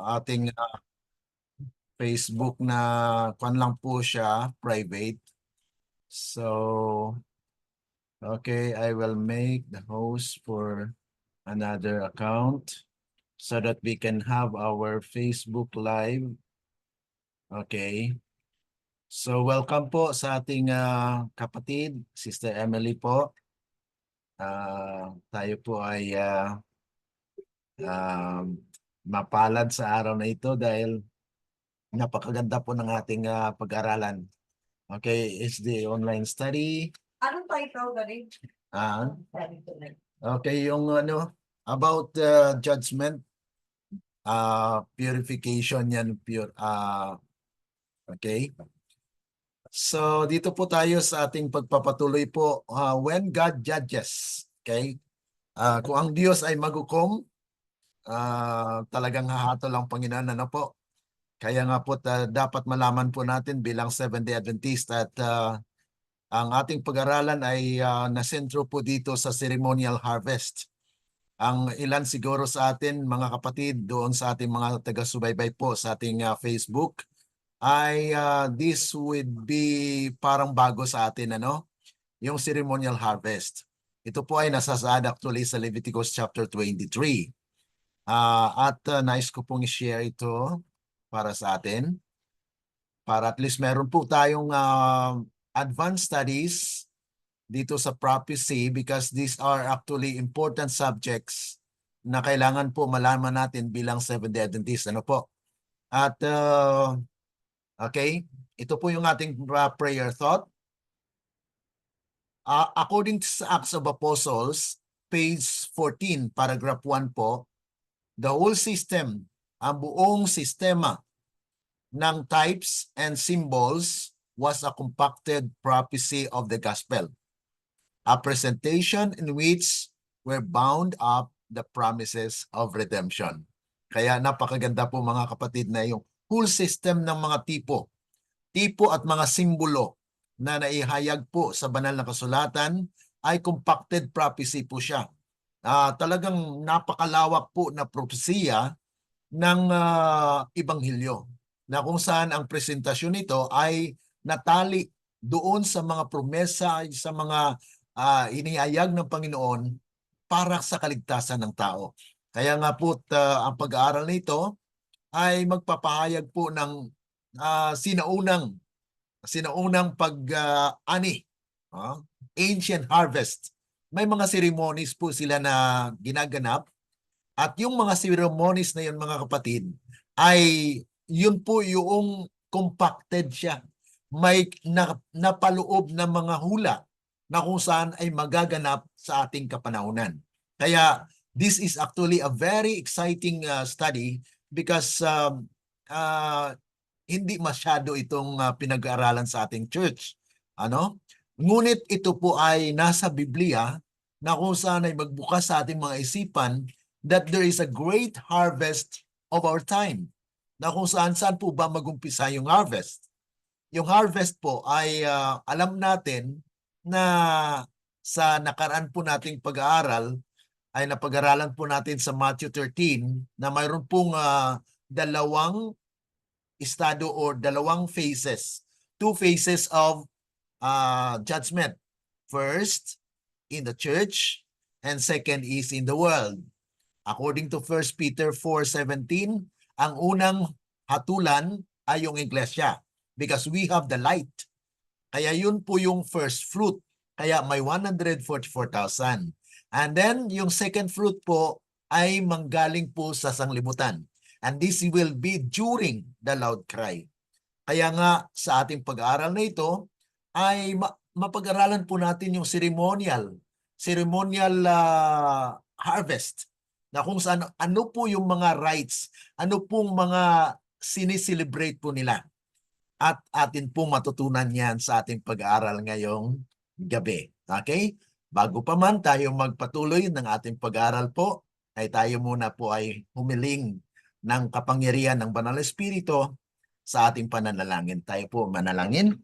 ating Facebook na kwan lang po siya, private. So, okay, I will make the host for another account so that we can have our Facebook Live. Okay. So, welcome po sa ating kapatid, Sister Emily po. Tayo po ay mapalad sa araw na ito dahil napakaganda po ng ating pag-aralan. Okay, it's the online study. Anong title na rin? Okay, yung about judgment, purification yan, okay. So, dito po tayo sa ating pagpapatuloy po, when God judges, okay? Kung ang Diyos ay maghukom, talagang hahatol ang Panginoon, ano po? Kaya nga po dapat malaman po natin bilang Seventh-day Adventist at ang ating pag-aralan ay nasentro po dito sa ceremonial harvest. Ang ilan siguro sa atin, mga kapatid, doon sa ating mga taga-subaybay po sa ating Facebook, ay this would be parang bago sa atin, ano? Yung ceremonial harvest. Ito po ay nasasaad actually sa Leviticus chapter 23. At nais ko pong i-share ito para sa atin. Para at least meron po tayong advanced studies dito sa prophecy because these are actually important subjects na kailangan po malaman natin bilang Seventh-day Adventist. Ano po? At okay, ito po yung ating prayer thought. According to Acts of Apostles, page 14, paragraph 1 po, the whole system, ang buong sistema ng types and symbols was a compacted prophecy of the gospel, a presentation in which were bound up the promises of redemption. Kaya napakaganda po mga kapatid na yung whole system ng mga tipo at mga simbolo na naihayag po sa banal na kasulatan ay compacted prophecy po siya. Talagang napakalawak po na propesiya ng Ibanghilyo na kung saan ang presentasyon nito ay natali doon sa mga promesa, sa mga inihayag ng Panginoon para sa kaligtasan ng tao. Kaya nga po ang pag-aaral nito ay magpapahayag po ng sinaunang pag-ani, ancient harvest. May mga ceremonies po sila na ginaganap at yung mga ceremonies na yun mga kapatid ay yun po yung compacted siya. May napaloob na mga hula na kung saan ay magaganap sa ating kapanahunan. Kaya this is actually a very exciting study because hindi masyado itong pinag-aaralan sa ating church. Ngunit ito po ay nasa Biblia na kung saan ay magbukas sa ating mga isipan that there is a great harvest of our time. Na kung saan po ba magumpisa yung harvest? Yung harvest po ay alam natin na sa nakaraan po nating pag-aaral ay napag-aralan po natin sa Matthew 13 na mayroon pong dalawang estado or dalawang phases. Two phases of judgment. First, in the church, and second is in the world. According to 1 Peter 4:17, ang unang hatulan ay yung iglesia because we have the light. Kaya yun po yung first fruit. Kaya may 144,000. And then yung second fruit po ay manggaling po sa sanglibutan. And this will be during the loud cry. Kaya nga sa ating pag-aaral na ito ay mapag-aralan po natin yung ceremonial harvest na kung saan ano po yung mga rites, ano pong mga sinicelebrate po nila. At atin pong matutunan yan sa ating pag-aaral ngayong gabi. Okay? Bago pa man tayo magpatuloy ng ating pag-aaral po, ay tayo muna po ay humiling ng kapangyarihan ng Banal na Espiritu sa ating pananalangin. Tayo po manalangin.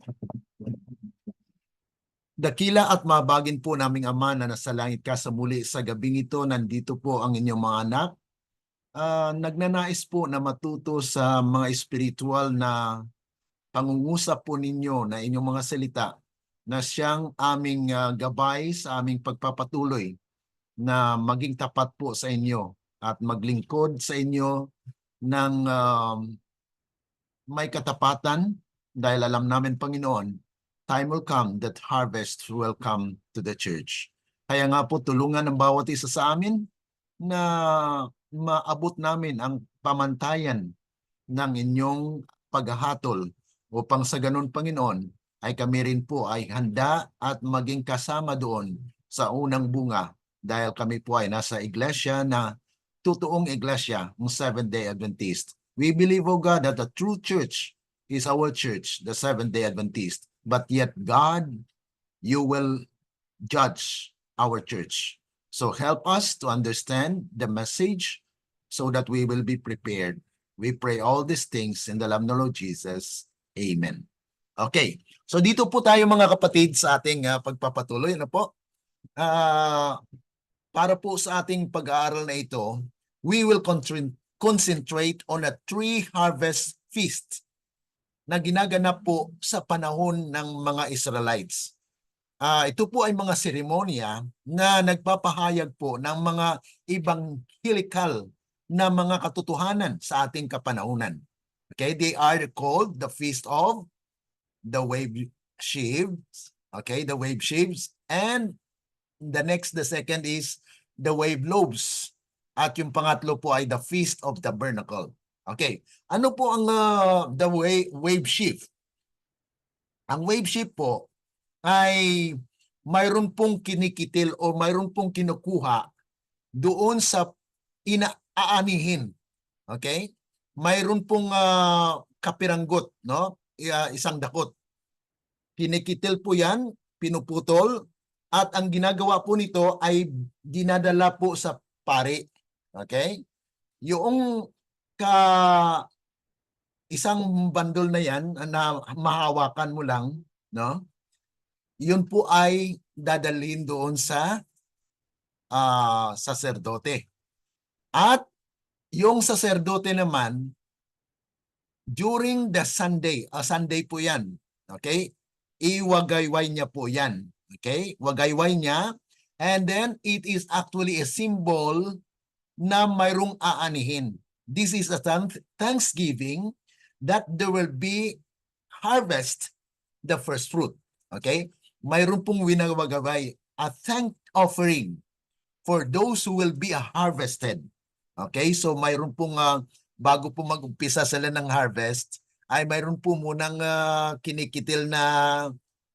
Dakila at mabagin po naming Ama na nasa langit ka, sa muli sa gabing ito, nandito po ang inyong mga anak nagnanais po na matuto sa mga spiritual na pangungusap po ninyo na inyong mga salita na siyang aming gabay sa aming pagpapatuloy na maging tapat po sa inyo at maglingkod sa inyo ng may katapatan dahil alam namin, Panginoon, time will come that harvest will come to the church. Kaya nga po, tulungan ng bawat isa sa amin na maabot namin ang pamantayan ng inyong paghahatol upang sa ganun, Panginoon, ay kami rin po ay handa at maging kasama doon sa unang bunga dahil kami po ay nasa iglesia na totoong iglesia, ng Seventh-day Adventist. We believe, O God, that the true church is our church, the Seventh-day Adventist. But yet, God, you will judge our church. So help us to understand the message so that we will be prepared. We pray all these things in the name of the Lord Jesus. Amen. Okay. So dito po tayo mga kapatid sa ating pagpapatuloy. Ano po? Para po sa ating pag-aaral na ito, we will concentrate on a tree harvest feast na ginaganap po sa panahon ng mga Israelites. Ito po ay mga seremonya na nagpapahayag po ng mga evangelical na mga katotohanan sa ating kapanahunan. Okay, they are called the Feast of the Wave Sheaves. Okay, the Wave Sheaves. And the second is the Wave Loaves. At yung pangatlo po ay the Feast of the Tabernacle. Okay, ano po ang the Wave Sheaf? Ang Wave Sheaf po ay mayroon pong kinikitil o mayroon pong kinukuha doon sa inaanihin. Okay? Mayroon pong kapiranggot, no? Isang dakot. Kinikitil po yan, pinuputol, at ang ginagawa po nito ay dinadala po sa pari. Okay? Yung isang bandol na yan na mahawakan mo lang, no? Yun po ay dadalhin doon sa saserdote. At yung saserdote naman, during the Sunday, Sunday po yan, okay? Iwagayway niya po yan, okay? Wagayway niya, and then it is actually a symbol na mayroong aanihin. This is a thanksgiving that there will be harvest the first fruit, okay? Mayroon pong winawagaway, a thank offering for those who will be harvested. Okay, so mayroon pong bago po mag-umpisa sila ng harvest, ay mayroon po munang kinikitil na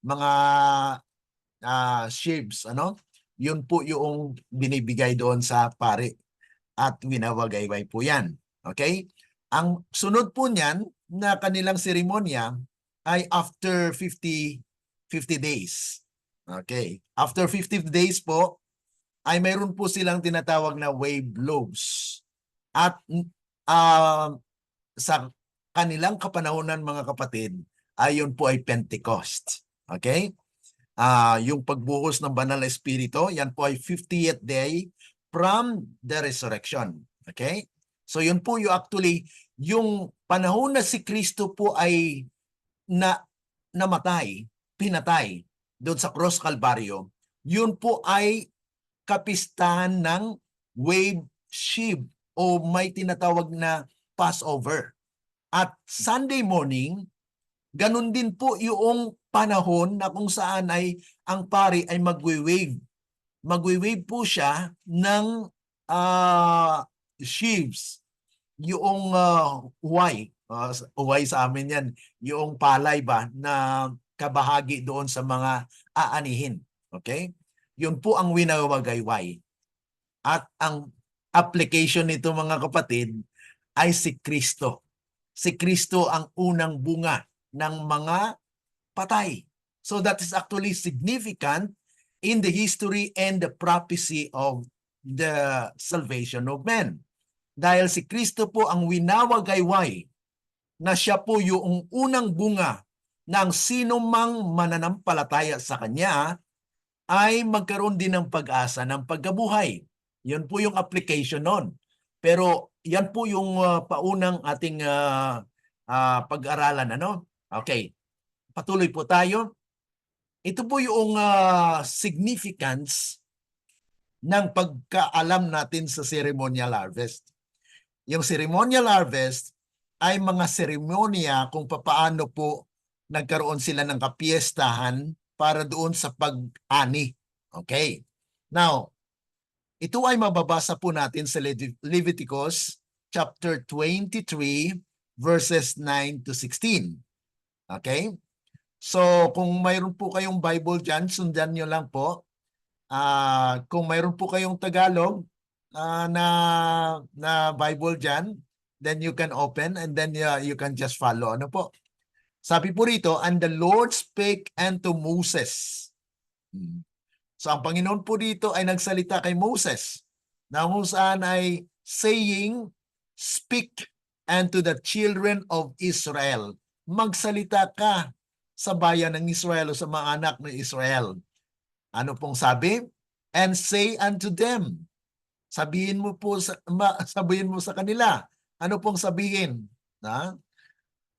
mga sheaves, ano? Yun po yung binibigay doon sa pari at winawagayway po yan. Okay? Ang sunod po niyan na kanilang seremonya ay after 50 days. Okay. After 50 days po, ay mayroon po silang tinatawag na wave loaves. At sa kanilang kapanahonan, mga kapatid, ay yun po ay Pentecost. Okay? Yung pagbuhos ng banal na espiritu, yan po ay 50th day from the resurrection. Okay? So yun po yung actually, yung panahon na si Kristo po ay namatay, pinatay doon sa Cross Calvario, yun po ay kapistahan ng Wave Sheaf o may tinatawag na Passover. At Sunday morning, ganun din po yung panahon na kung saan ay ang pari ay magwe-wave. Magwe-wave po siya ng sheaves. Yung uway sa amin yan, yung palay ba na kabahagi doon sa mga aanihin. Okay? Yun po ang winawagayway. At ang application nito, mga kapatid, ay si Kristo. Si Kristo ang unang bunga ng mga patay. So that is actually significant in the history and the prophecy of the salvation of men. Dahil si Kristo po ang winawagayway na siya po yung unang bunga ng sino mang mananampalataya sa Kanya ay magkaroon din ng pag-asa ng pagkabuhay. Yun po yung application nun. Pero yan po yung paunang ating pag-aralan. Ano? Okay, patuloy po tayo. Ito po yung significance ng pagkaalam natin sa ceremonial harvest. Yung ceremonial harvest ay mga seremonya kung papaano po nagkaroon sila ng kapiestahan para doon sa pag-ani. Okay. Now, ito ay mababasa po natin sa Leviticus chapter 23 verses 9 to 16. Okay? So, kung mayroon po kayong Bible dyan, sundan nyo lang po. Kung mayroon po kayong Tagalog na Bible dyan, then you can open and then you can just follow. Ano po? Sabi po rito, and the Lord spake unto Moses. So ang Panginoon po dito ay nagsalita kay Moses na kung saan ay saying, speak unto the children of Israel. Magsalita ka sa bayan ng Israel o sa mga anak ng Israel. Ano pong sabi? And say unto them. Sabihin mo sa kanila. Ano pong sabihin?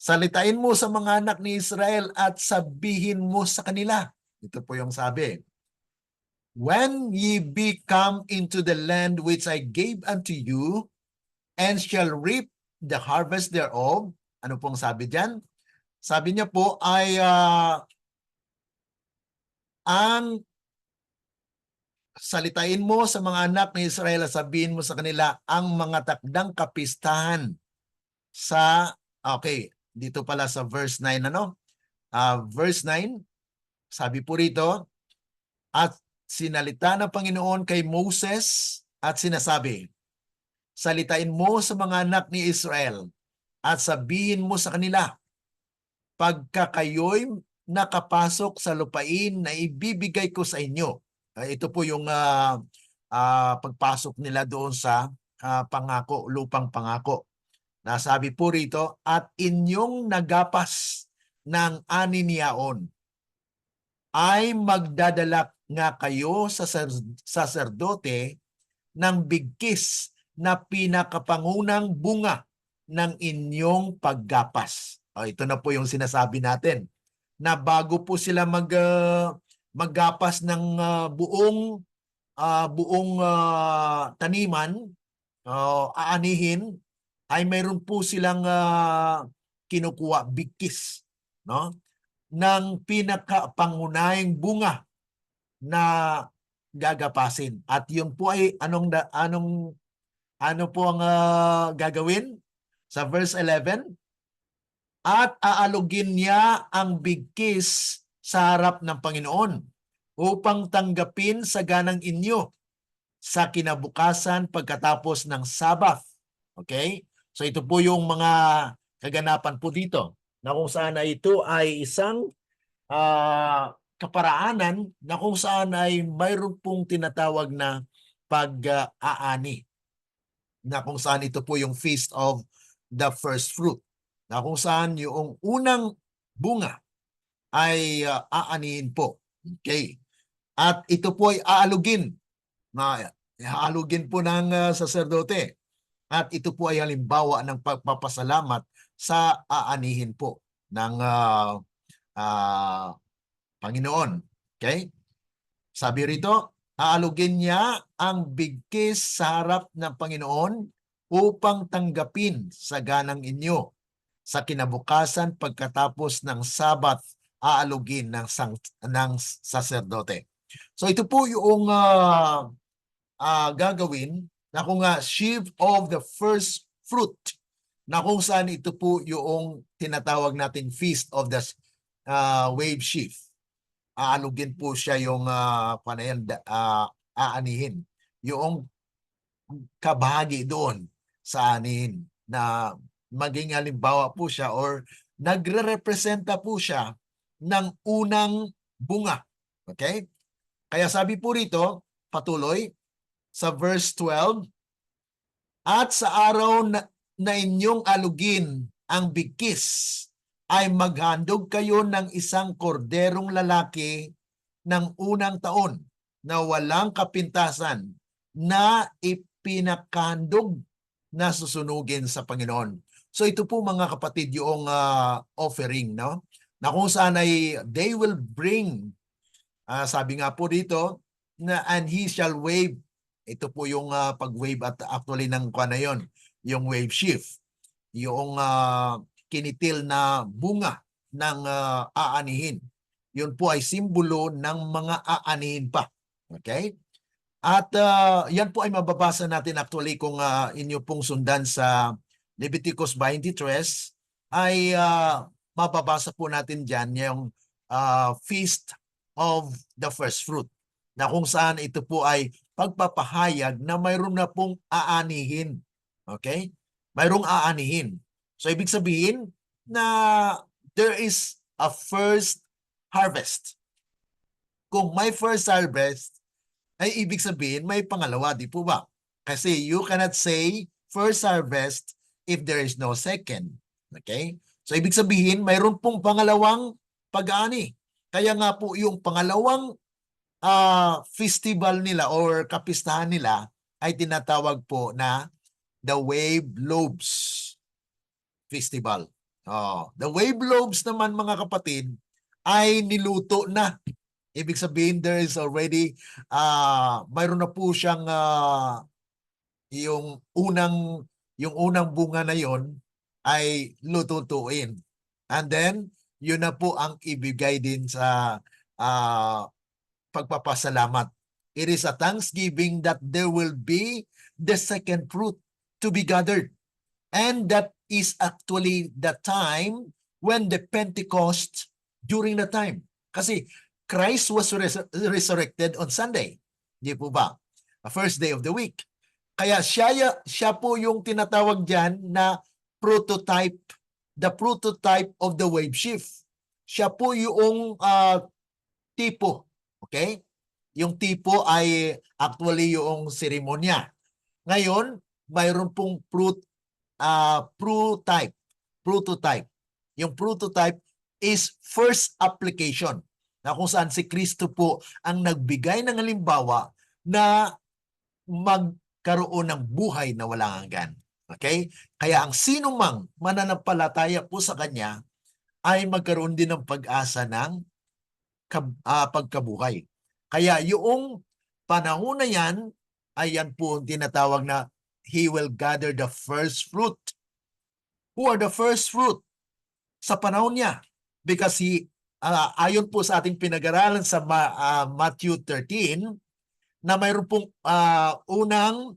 Salitain mo sa mga anak ni Israel at sabihin mo sa kanila. Ito po yung sabi. When ye be come into the land which I gave unto you, and shall reap the harvest thereof. Ano pong sabi diyan? Sabi niya po ay ang salitain mo sa mga anak ni Israel at sabihin mo sa kanila ang mga takdang kapistahan sa, okay, dito pala sa verse 9, ano? Verse 9, sabi po rito, at sinalita ng Panginoon kay Moses at sinasabi, salitain mo sa mga anak ni Israel at sabihin mo sa kanila, pagka kayo'y nakapasok sa lupain na ibibigay ko sa inyo. Ito po yung pagpasok nila doon sa pangako, lupang pangako. Nasabi po rito, at inyong nagapas ng ani niyaon ay magdadala nga kayo sa saserdote ng bigkis na pinakapangunang bunga ng inyong paggapas. Ito na po yung sinasabi natin na bago po sila maggapas ng buong taniman, aanihin, ay mayroon po silang kinukuha bigkis, no? Ng pinakapangunahing bunga na gagapasin. At yun po ay ano po ang gagawin? Sa verse 11, at aalugin niya ang bigkis sa harap ng Panginoon upang tanggapin sa ganang inyo sa kinabukasan pagkatapos ng Sabbath. Okay? So ito po yung mga kaganapan po dito na kung saan ay ito ay isang kaparaanan na kung saan ay mayroon pong tinatawag na pag-aani. Na kung saan ito po yung Feast of the First Fruit. Na kung saan yung unang bunga ay aanihin po. Okay. At ito po ay aalugin. Aalugin po ng saserdote. At ito po ay halimbawa ng pagpapasalamat sa aanihin po ng Panginoon. Okay? Sabi rito, aalugin niya ang bigkis sa harap ng Panginoon upang tanggapin sa ganang inyo. Sa kinabukasan pagkatapos ng Sabat, aalugin ng saserdote. So ito po yung gagawin na kung sheaf of the first fruit, na kung saan ito po yung tinatawag natin Feast of the Wave Sheaf. Aalugin po siya yung aanihin. Yung kabahagi doon sa aanihin na maging halimbawa po siya or nagre-representa po siya ng unang bunga. Okay? Kaya sabi po rito, patuloy, sa verse 12, at sa araw na inyong alugin ang bigkis, ay maghandog kayo ng isang korderong lalaki ng unang taon na walang kapintasan na ipinakahandog na susunugin sa Panginoon. So ito po mga kapatid yung offering, no? Na kung saan ay they will bring, sabi nga po dito, na and he shall wave. Ito po yung pag-wave at actually ng kwa na yon, yung wave shift. Yung kinitil na bunga ng aanihin. Yun po ay simbolo ng mga aanihin pa. Okay? At yan po ay mababasa natin actually kung inyo pong sundan sa Leviticus 23 ay mababasa po natin dyan yung Feast of the First Fruit na kung saan ito po ay pagpapahayag na mayroon na pong aanihin. Okay? Mayroong aanihin. So ibig sabihin na there is a first harvest. Kung may first harvest, ay ibig sabihin may pangalawa, di po ba? Kasi you cannot say first harvest if there is no second. Okay? So ibig sabihin mayroon pong pangalawang pag-aani. Kaya nga po yung pangalawang festival nila or kapistahan nila ay tinatawag po na the Wave Lobes Festival. The Wave Lobes naman mga kapatid ay niluto na. Ibig sabihin there is already mayroon na po siyang yung unang bunga na yon ay lututuin. And then yun na po ang ibigay din sa pagpapasalamat. It is a thanksgiving that there will be the second fruit to be gathered. And that is actually the time when the Pentecost, during the time. Kasi Christ was resurrected on Sunday. Di po ba? The first day of the week. Kaya siya po yung tinatawag dyan na prototype, the prototype of the wave shift. Siya po yung tipo. Okay? Yung tipo ay actually yung seremonya. Ngayon, mayroon pong prototype. Yung prototype is first application na kung saan si Kristo po ang nagbigay ng halimbawa na magkaroon ng buhay na walang hanggan. Okay? Kaya ang sino mang mananampalataya po sa Kanya ay magkaroon din ng pag-asa ng pagkabuhay. Kaya yung panahon na yan ay yan po tinatawag na He will gather the first fruit. Who are the first fruit? Sa panahon niya. Because ayon po sa ating pinag-aralan sa Matthew 13, na mayroon pong unang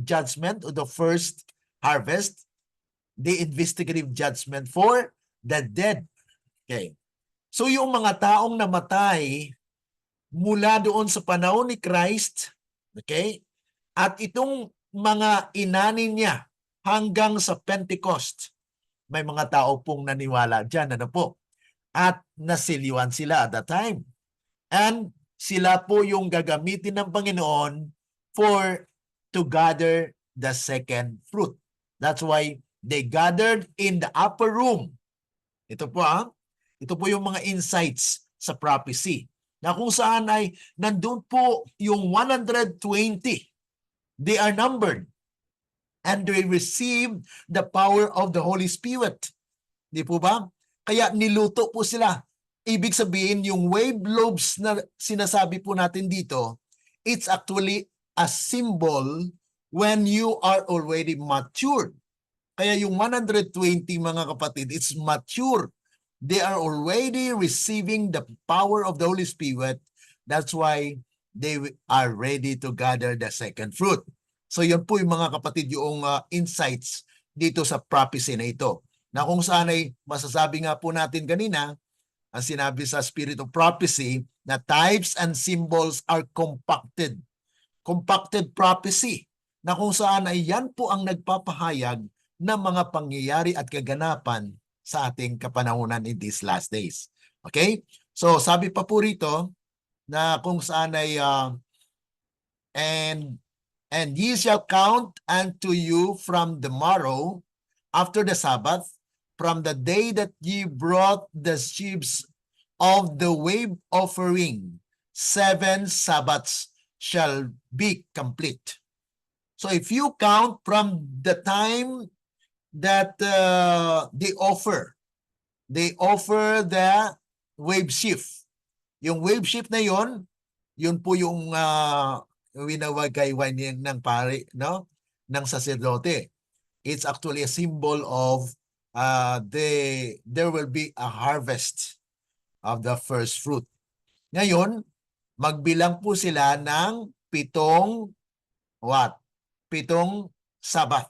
judgment o the first harvest, the investigative judgment for the dead. Okay. So yung mga taong namatay mula doon sa panahon ni Christ, okay, at itong mga inanin niya hanggang sa Pentecost, may mga tao pong naniwala dyan, ano po? At nasiliwan sila at that time. And sila po yung gagamitin ng Panginoon to gather the second fruit. That's why they gathered in the upper room. Ito po yung mga insights sa prophecy. Na kung saan ay nandun po yung 120. They are numbered. And they received the power of the Holy Spirit. Di po ba? Kaya niluto po sila. Ibig sabihin, yung wave lobes na sinasabi po natin dito, it's actually a symbol when you are already mature. Kaya yung 120 mga kapatid, it's mature. They are already receiving the power of the Holy Spirit. That's why they are ready to gather the second fruit. So yun po yung mga kapatid yung insights dito sa prophecy na ito. Na kung saan ay masasabi nga po natin kanina, ang sinabi sa Spirit of Prophecy, na types and symbols are compacted. Compacted prophecy. Na kung saan ay yan po ang nagpapahayag ng mga pangyayari at kaganapan sa ating kapanahunan in these last days. Okay? So sabi pa po rito na kung saan ay and ye shall count unto you from the morrow after the Sabbath, from the day that ye brought the sheaves of the wave offering, 7 Sabbaths shall be complete. So if you count from the time that they offer the wave shift. Yung wave shift na yun po yung winawagayway ng pari, no? Ng sacerdote. It's actually a symbol of there will be a harvest of the first fruit. Ngayon, magbilang po sila ng 7 Sabat.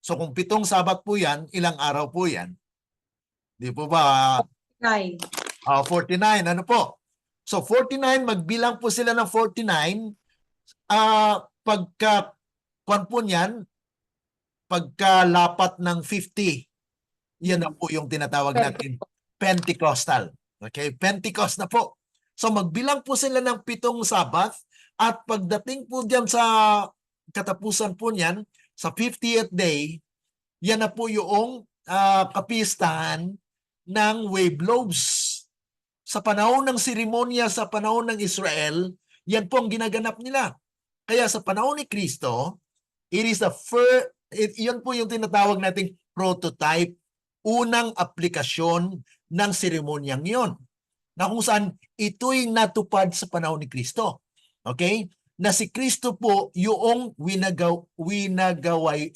So kung 7 Sabat po yan, ilang araw po yan? Di po ba? 9. 49. Ano po? So 49, magbilang po sila ng 49. Kwan po niyan, pagkalapat ng 50, yan na po yung tinatawag natin Pentecostal. Okay? Pentecost na po. So magbilang po sila ng 7 Sabat at pagdating po diyan sa katapusan po niyan, sa 50th day, yan na po yung kapistahan ng wave loaves. Sa panahon ng seremonya, sa panahon ng Israel, yan po ang ginaganap nila. Kaya sa panahon ni Kristo, it is yan po yung tinatawag nating prototype, unang aplikasyon ng seremonyang yon, na kung saan ito'y natupad sa panahon ni Kristo. Okay? Na si Kristo po yung winagawayway.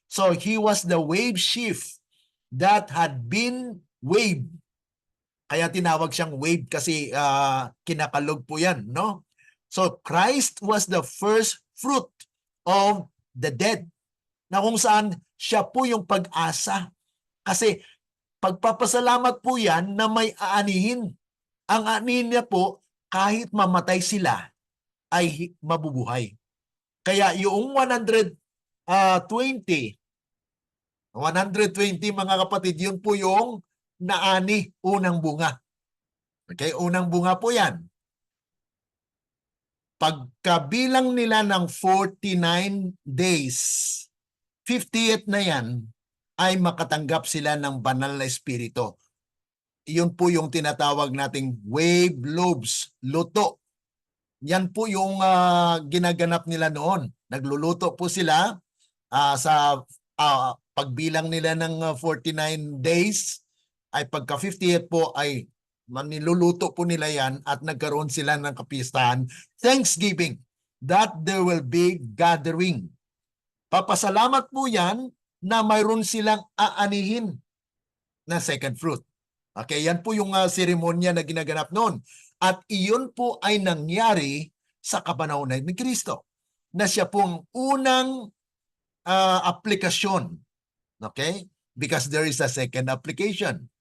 So he was the wave shift that had been waved. Kaya tinawag siyang wave kasi kinakalog po yan, no? So Christ was the first fruit of the dead, na kung saan siya po yung pag-asa. Kasi pagpapasalamat po yan na may aanihin. Ang aanihin niya po, kahit mamatay sila, ay mabubuhay. Kaya yung 120 mga kapatid, yun po yung naani, unang bunga. Okay, unang bunga po yan. Pagkabilang nila ng 49 days, 50th na yan, ay makatanggap sila ng banal na espiritu. Yun po yung tinatawag nating wave loaves, luto. Yan po yung ginaganap nila noon. Nagluluto po sila sa pagbilang nila ng 49 days, ay pagka 50th po ay maniluluto po nila yan at nagkaroon sila ng kapistahan, Thanksgiving, that there will be gathering. Papasalamat po yan na mayroon silang aanihin na second fruit. Okay, yan po yung seremonya na ginaganap noon. At iyon po ay nangyari sa kapanahunan ni Kristo, na siya pong unang aplikasyon. Okay? Because there is a second application.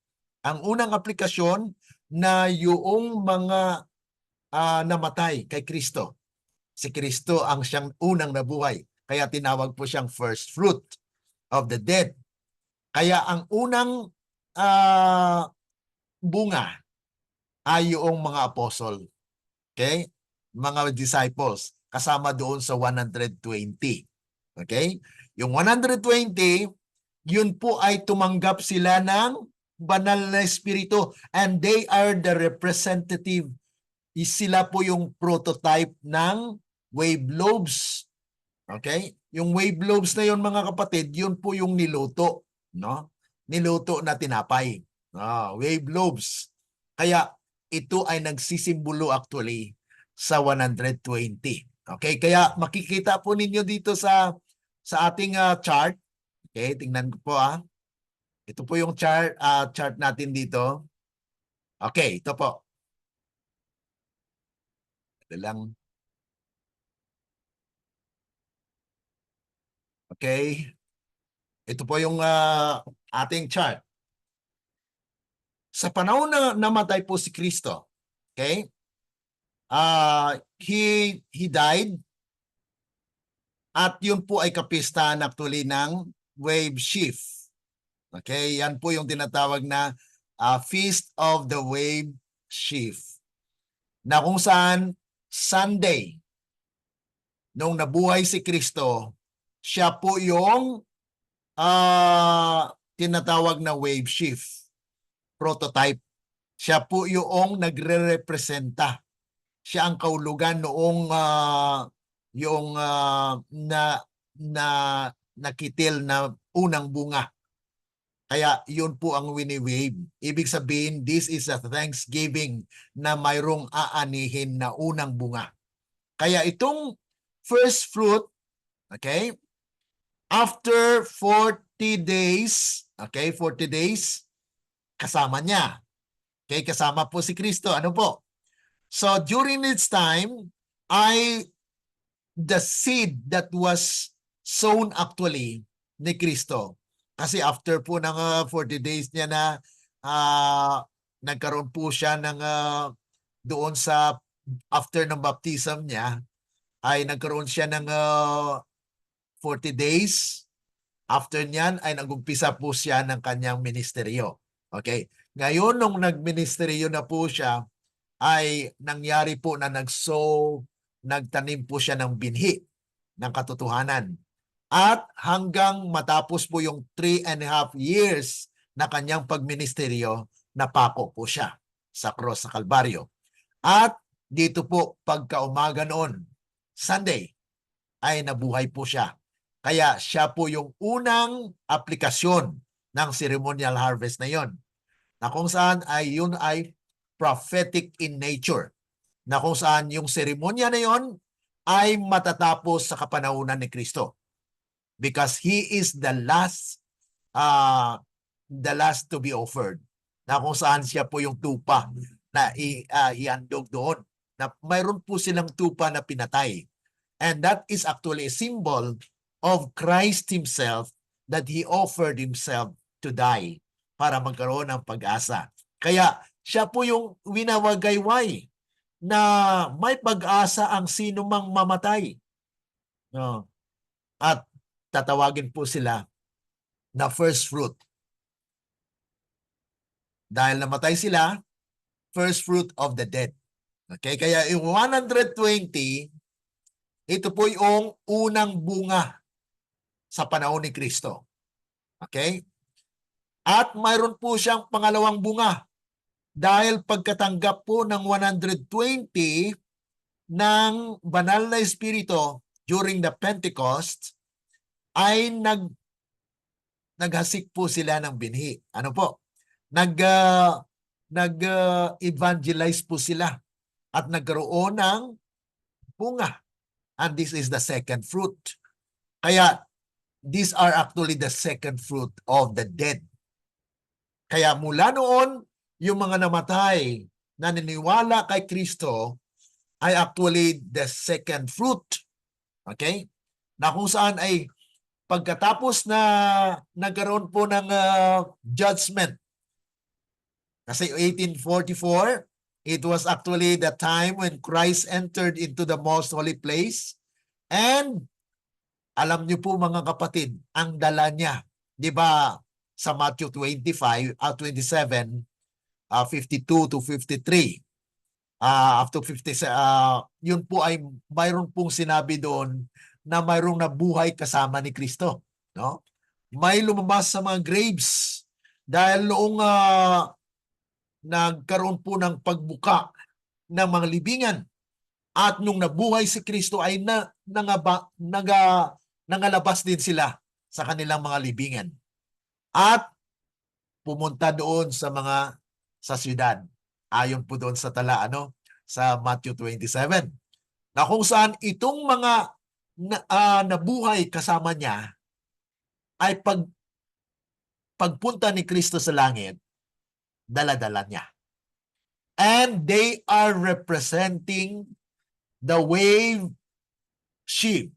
Ang unang aplikasyon na yung mga namatay kay Kristo. Si Kristo ang siyang unang nabuhay. Kaya tinawag po siyang first fruit of the dead. Kaya ang unang bunga ay yung mga apostle. Okay? Mga disciples. Kasama doon sa 120. Okay? Yung 120, yun po ay tumanggap sila ng banal na espiritu, and they are the representative. Sila po yung prototype ng wave loaves. Okay? Yung wave loaves na yun, mga kapatid, yun po yung niluto, no? Niluto na tinapay. Wave loaves. Kaya ito ay nagsisimbolo actually sa 120. Okay? Kaya makikita po ninyo dito sa ating chart. Okay, tingnan ko po Ito po yung chart natin dito. Okay, ito po. Ito lang. Okay. Ito po yung ating chart. Sa panahon na namatay po si Kristo, okay? He died, at yun po ay kapistahan actually ng wave shift. Okay, yan po yung tinatawag na Feast of the Wave Shift. Na kung saan Sunday, nung nabuhay si Kristo, siya po yung tinatawag na wave shift. Prototype. Siya po yung nagre-representa. Siya ang kaulugan noong yung na nakitil na unang bunga. Kaya yun po ang wini-wave. Ibig sabihin, this is a Thanksgiving na mayroong aanihin na unang bunga. Kaya itong first fruit, okay, after 40 days, okay, 40 days, kasama niya. Okay, kasama po si Kristo. Ano po? So during this time, the seed that was sown actually ni Kristo. Kasi after po ng 40 days niya na nagkaroon po siya ng doon sa after ng baptism niya, ay nagkaroon siya ng 40 days. After niyan ay nagumpisa po siya ng kanyang ministeryo. Okay? Ngayon nung nagministeryo na po siya, ay nangyari po na nagtanim po siya ng binhi ng katotohanan. At hanggang matapos po yung 3.5 years na kanyang pagministeryo, napako po siya sa cross sa Kalbaryo. At dito po pagkaumaga noon, Sunday, ay nabuhay po siya. Kaya siya po yung unang aplikasyon ng ceremonial harvest na yon, na kung saan ay yun ay prophetic in nature, na kung saan yung seremonya na yon ay matatapos sa kapanahunan ni Kristo. Because He is the last to be offered. Na kung saan siya po yung tupa na ihandog doon. Na mayroon po silang tupa na pinatay. And that is actually a symbol of Christ Himself, that He offered Himself to die para magkaroon ng pag-asa. Kaya siya po yung winawagayway na may pag-asa ang sino mang mamatay. No. At tatawagin po sila na first fruit. Dahil namatay sila, first fruit of the dead. Okay, kaya yung 120, ito po yung unang bunga sa panahon ni Kristo. Okay? At mayroon po siyang pangalawang bunga. Dahil pagkatanggap po ng 120 ng banal na espiritu during the Pentecost, ay naghasik po sila ng binhi. Ano po? Nag-evangelize po sila at nagkaroon ng bunga. And this is the second fruit. Kaya these are actually the second fruit of the dead. Kaya mula noon, yung mga namatay na niniwala kay Kristo ay actually the second fruit. Okay? Na kung saan ay pagkatapos na nagkaroon po ng judgment. Kasi 1844, it was actually the time when Christ entered into the most holy place. And alam niyo po mga kapatid, ang dala niya, di ba sa Matthew 27, 52 to 53, up to 50, yun po ay mayroon pong sinabi doon na mayroong nabuhay kasama ni Kristo. No? May lumabas sa mga graves dahil noong nagkaroon po ng pagbuka ng mga libingan. At nung nabuhay si Kristo ay nangalabas din sila sa kanilang mga libingan. At pumunta doon sa syudad. Ayon po doon sa tala, sa Matthew 27. Na kung saan itong mga nabuhay kasama niya ay pagpunta ni Kristo sa langit, dala-dala niya. And they are representing the wave sheep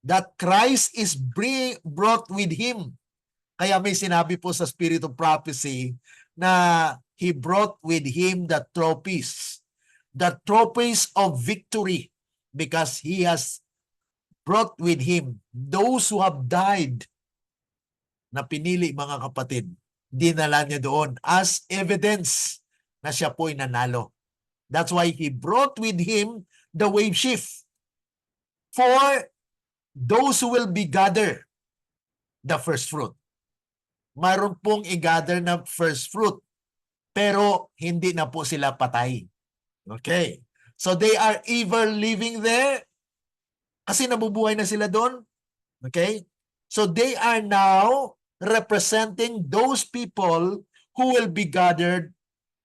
that Christ is brought with Him. Kaya may sinabi po sa Spirit of Prophecy na He brought with Him the trophies of victory, because He has brought with Him those who have died, na pinili mga kapatid, dinala niya doon as evidence na siya po'y nanalo. That's why He brought with Him the wave sheaf for those who will be gather the first fruit. Mayroon pong i-gather na first fruit, pero hindi na po sila patay. Okay. So they are either living there Kasi nabubuhay na sila doon. Okay? So they are now representing those people who will be gathered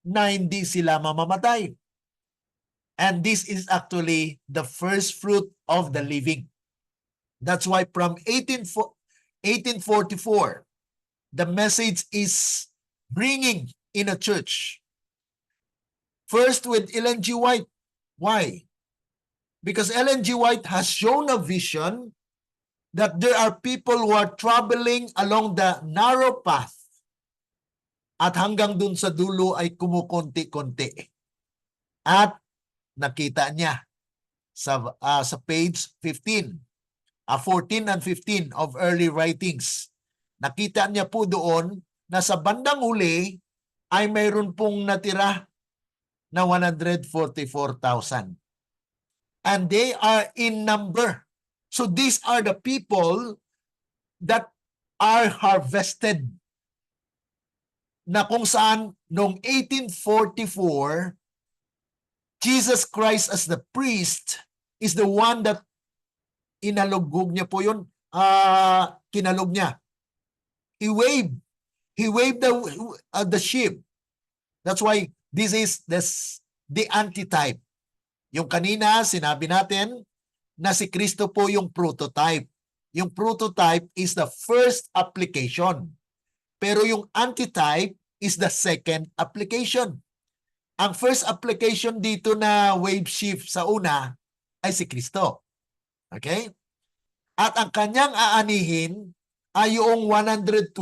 na hindi sila mamamatay. And this is actually the first fruit of the living. That's why from 1844, the message is bringing in a church. First with Ellen G. White. Why? Because Ellen G. White has shown a vision that there are people who are traveling along the narrow path at hanggang dun sa dulo ay kumukonti-konti. At nakita niya sa page 15, 14 and 15 of early writings. Nakita niya po doon na sa bandang huli ay mayroon pong natira na 144,000. And they are in number. So these are the people that are harvested, na kung saan noong 1844, Jesus Christ as the priest is the one that inalugog niya po yun, kinalog niya. He waved the sheep. That's why this is the antitype. Yung kanina sinabi natin na si Kristo po yung prototype. Yung prototype is the first application. Pero yung antitype is the second application. Ang first application dito na wave shift sa una ay si Kristo. Okay? At ang kanyang aanihin ay yung 120.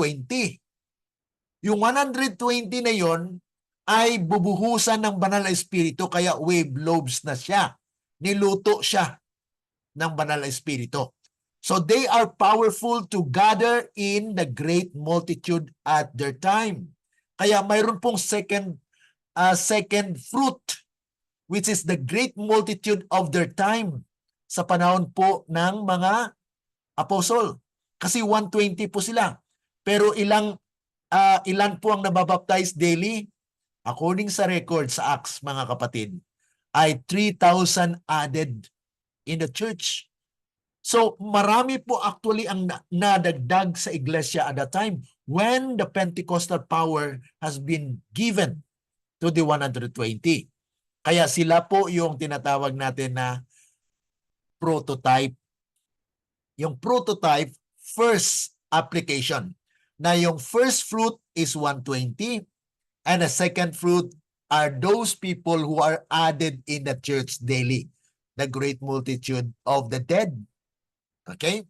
Yung 120 na yon ay bubuhusan ng banal na espiritu, kaya wave lobes na siya. Niluto siya ng banal na espiritu. So they are powerful to gather in the great multitude at their time. Kaya mayroon pong second fruit, which is the great multitude of their time sa panahon po ng mga apostol. Kasi 120 po sila. Pero ilan po ang nababaptize daily? According sa record sa Acts, mga kapatid, ay 3,000 added in the church. So marami po actually ang nadagdag sa iglesia at that time when the Pentecostal power has been given to the 120. Kaya sila po yung tinatawag natin na prototype. Yung prototype, first application. Na yung first fruit is 120 and the second fruit are those people who are added in the church daily. The great multitude of the dead. Okay?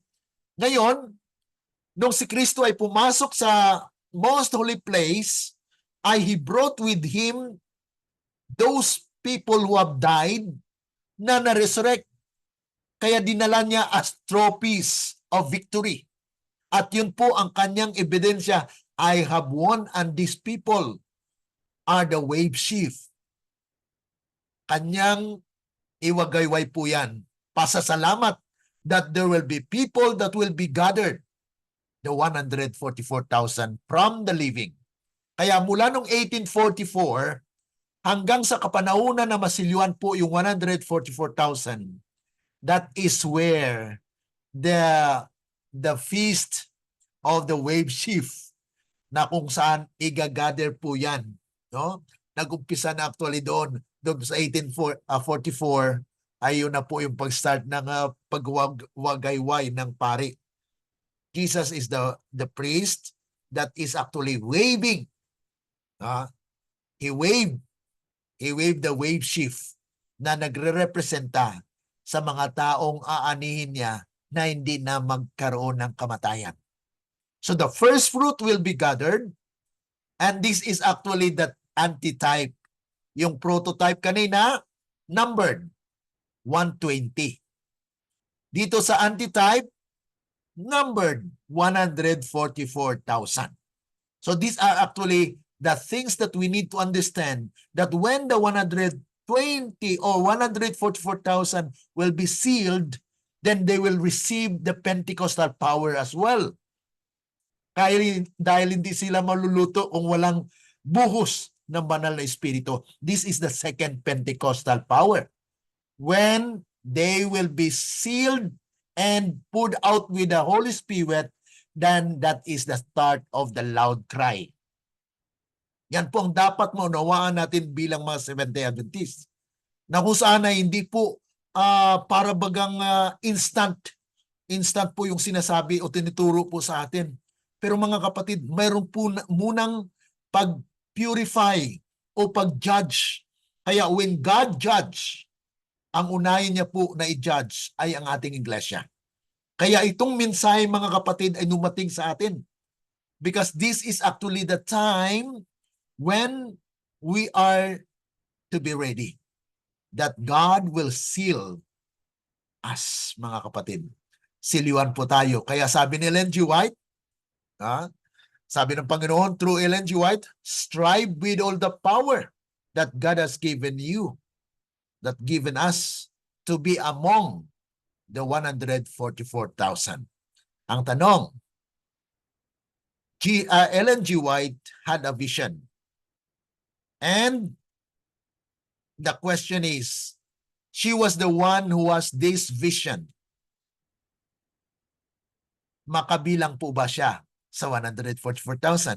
Ngayon, nung si Kristo ay pumasok sa most holy place, ay He brought with Him those people who have died na na-resurrect. Kaya dinala niya as trophies of victory. At yun po ang kanyang ebidensya, I have won and these people are the wave sheaf. Kanyang iwagayway po yan. Pasasalamat that there will be people that will be gathered, the 144,000 from the living. Kaya mula noong 1844 hanggang sa kapanahunan na masilyuan po yung 144,000, that is where the feast of the wave sheaf, na kung saan igagather po yan. No? Nag-umpisa na actually doon sa 1844, ayun na po yung pag-start ng pagwagayway ng pari. Jesus is the priest that is actually waving. He waved the wave sheaf na nagre-representa sa mga taong aanihin niya na hindi na magkaroon ng kamatayan. So the first fruit will be gathered, and this is actually the antitype. Yung prototype kanina, numbered 120. Dito sa antitype, numbered 144,000. So these are actually the things that we need to understand, that when the 120 or 144,000 will be sealed, then they will receive the Pentecostal power as well. Dahil hindi sila maluluto kung walang buhos ng banal na espiritu. This is the second Pentecostal power. When they will be sealed and poured out with the Holy Spirit, then that is the start of the loud cry. Yan po ang dapat maunawaan natin bilang mga Seventh-day Adventists. Na kung saan ay hindi po para bagang instant po yung sinasabi o tinuturo po sa atin. Pero mga kapatid, mayroon po munang pag-purify o pag-judge. Kaya when God judge, ang unahin niya po na i-judge ay ang ating iglesia. Kaya itong mensahe mga kapatid ay dumating sa atin. Because this is actually the time when we are to be ready. That God will seal us, mga kapatid. Siliwan po tayo. Kaya sabi ni Ellen G. White, sabi ng Panginoon through Ellen G. White, strive with all the power that God has given you, that given us to be among the 144,000. Ang tanong, Ellen G. White had a vision. And the question is, she was the one who has this vision. Makabilang po ba siya sa 144,000?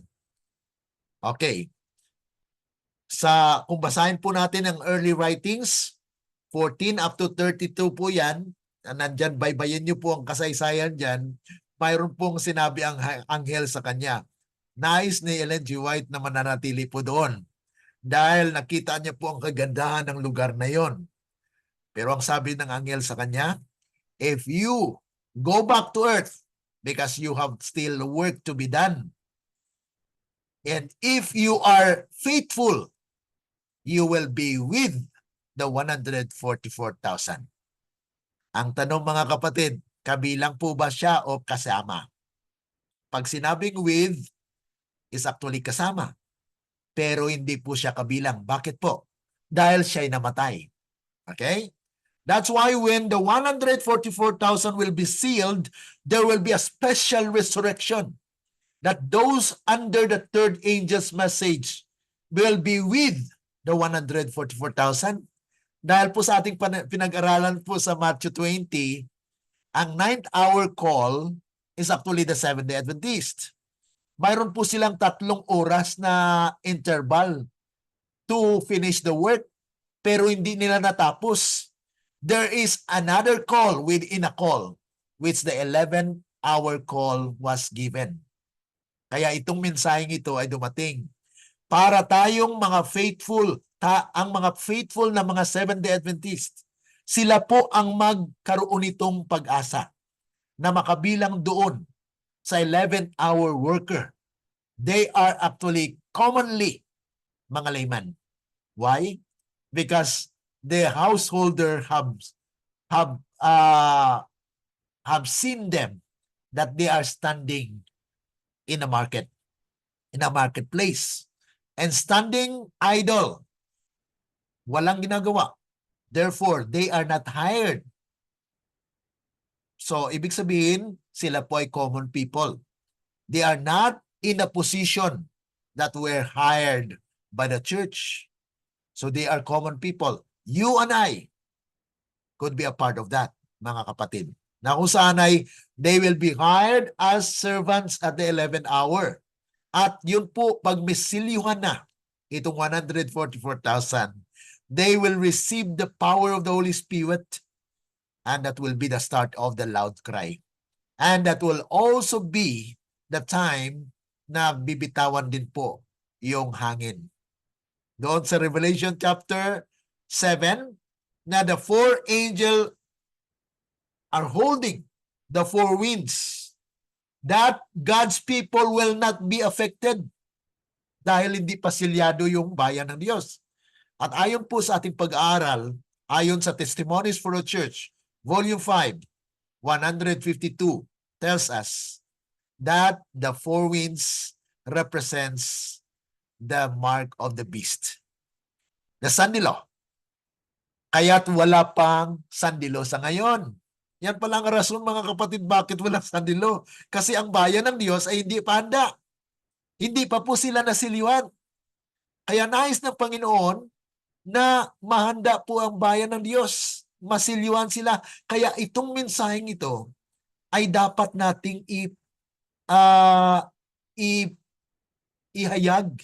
Okay. Kung basahin po natin ang early writings, 14 up to 32 po yan, nandyan, baybayin niyo po ang kasaysayan dyan, mayroon pong sinabi ang anghel sa kanya. Nais ni Ellen G. White na mananatili po doon dahil nakita niya po ang kagandahan ng lugar na yon. Pero ang sabi ng anghel sa kanya, if you go back to earth because you have still work to be done, and if you are faithful, you will be with the 144,000. Ang tanong mga kapatid, kabilang po ba siya o kasama? Pag sinabing with, is actually kasama. Pero hindi po siya kabilang. Bakit po? Dahil siya'y namatay. Okay? That's why when the 144,000 will be sealed, there will be a special resurrection. That those under the third angel's message will be with the 144,000. Dahil po sa ating pinag-aralan po sa Matthew 20, ang 9th hour call is actually the Seventh-day Adventist. Mayroon po silang 3 oras na interval to finish the work, pero hindi nila natapos. There is another call within a call, which the 11th hour call was given. Kaya itong mensaheng ito ay dumating para tayong mga faithful, ang mga faithful na mga Seventh-day Adventist, sila po ang magkaroon nitong pag-asa na makabilang doon sa 11th hour worker. They are actually commonly mga layman. Why? Because the householder have seen them that they are standing in a marketplace, and standing idle, walang ginagawa. Therefore, they are not hired. So, ibig sabihin, sila po ay common people. They are not in a position that were hired by the church. So, they are common people. You and I could be a part of that, mga kapatid. Na kung saan ay they will be hired as servants at the 11th hour. At yun po, pag misilyuhan na itong 144,000, they will receive the power of the Holy Spirit, and that will be the start of the loud cry. And that will also be the time na bibitawan din po yung hangin. Doon sa Revelation chapter 7, na the 4 angels are holding the 4 winds, that God's people will not be affected dahil hindi pa silyado yung bayan ng Diyos. At ayon po sa ating pag-aaral, ayon sa Testimonies for the Church, Volume 5, 152, tells us that the 4 winds represents the mark of the beast, the sandilo. Kaya't wala pang sandilo sa ngayon. Yan pala ang rason, mga kapatid, bakit walang sandilo. Kasi ang bayan ng Diyos ay hindi pa handa. Hindi pa po sila nasiliwan. Kaya nais ng Panginoon na mahanda po ang bayan ng Diyos. masilyuan sila. Kaya itong mensaheng ito ay dapat nating ah, i- ihayag,